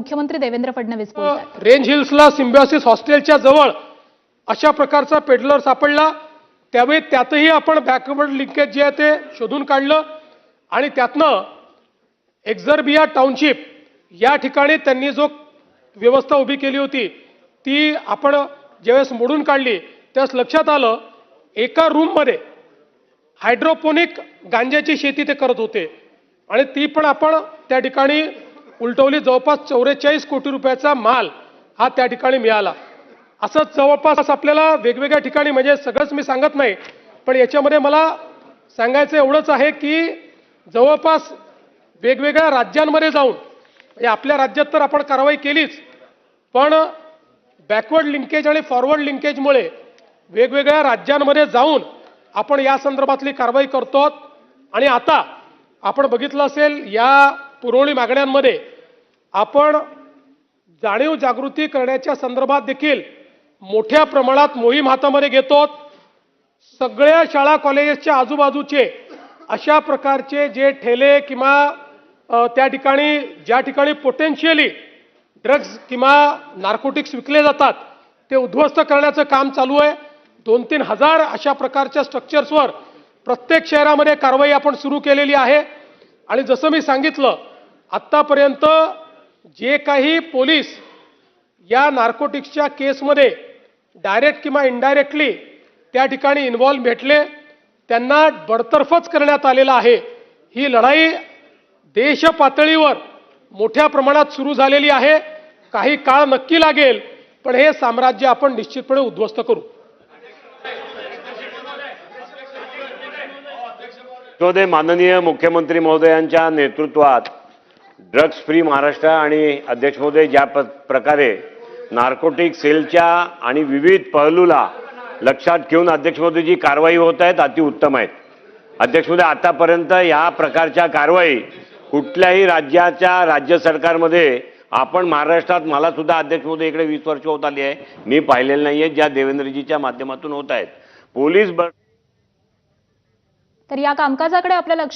मुख्यमंत्री देवेंद्र फडणवीस बोलतात। Range हिल्सला symbiosis हॉस्टेलच्या जवळ अशा प्रकारचा पेडलर सापडला। त्यावेळी त्यातही आपण बॅकवर्ड लिंकेज जे आहे ते शोधून काढलं आणि त्यातनं एक्झर्बिया टाउनशिप या ठिकाणी त्यांनी जो व्यवस्था उभी केली होती ती आपण ज्यावेळेस मोडून काढली त्यावेळेस लक्षात आलं एका रूममध्ये हायड्रोपोनिक गांजाची शेती ते करत होते आणि ती पण आपण त्या ठिकाणी उलटवली। जवळपास 44 कोटी रुपयाचा माल हा त्या ठिकाणी मिळाला। असंच जवळपास आपल्याला वेगवेगळ्या ठिकाणी म्हणजे सगळंच मी सांगत नाही पण याच्यामध्ये मला सांगायचं एवढंच आहे की जवळपास वेगवेगळ्या राज्यांमध्ये जाऊन म्हणजे आपल्या राज्यात तर आपण कारवाई केलीच पण बॅकवर्ड लिंकेज आणि फॉरवर्ड लिंकेजमुळे वेगवेगळ्या राज्यांमध्ये जाऊन आपण या संदर्भातली कारवाई करतो। आणि आता आपण बघितलं असेल या पुरवणी मागण्यांमध्ये आपण जाणीव जागृती करण्याच्या संदर्भात देखील मोठ्या प्रमाणात मोहीम हातामध्ये घेतो। सगळ्या शाळा कॉलेजेसच्या आजूबाजूचे अशा प्रकारचे जे ठेले किंवा त्या ठिकाणी ज्या ठिकाणी पोटेन्शियली ड्रग्ज किंवा नार्कोटिक्स विकले जातात ते उद्ध्वस्त करण्याचं काम चालू आहे। 2-3 हजार अशा प्रकारच्या स्ट्रक्चर्सवर प्रत्येक शहरामध्ये कारवाई आपण सुरू केलेली आहे। आणि जसं मी सांगितलं आत्तापर्यंत जे काही पोलीस या नार्कोटिक्सच्या केसमध्ये डायरेक्ट किंवा इनडायरेक्टली त्या ठिकाणी इन्व्हॉल्व भेटले त्यांना बडतर्फच करण्यात आलेला आहे। ही लढाई देश पातळीवर मोठ्या प्रमाणात सुरू झालेली आहे। काही काळ नक्की लागेल पण हे साम्राज्य आपण निश्चितपणे उद्ध्वस्त करू। माननीय मुख्यमंत्री महोदयांच्या नेतृत्वात ड्रग्स फ्री महाराष्ट्र आणि अध्यक्ष महोदय ज्या प्रकारे नार्कोटिक सेलच्या आणि विविध पहलूला लक्षात घेऊन अध्यक्ष महोदय जी कारवाई होत आहेत अतिउत्तम आहेत। अध्यक्ष महोदय आतापर्यंत या प्रकारच्या कारवाई कुठल्याही राज्याच्या राज्य सरकारमध्ये आपण महाराष्ट्रात मला सुद्धा अध्यक्ष महोदय इकडे 20 वर्ष होत आली आहे मी पाहिलेलं नाहीये ज्या देवेंद्रजीच्या माध्यमातून होत आहेत। पोलीस तर या कामकाजाकडे आपलं लक्ष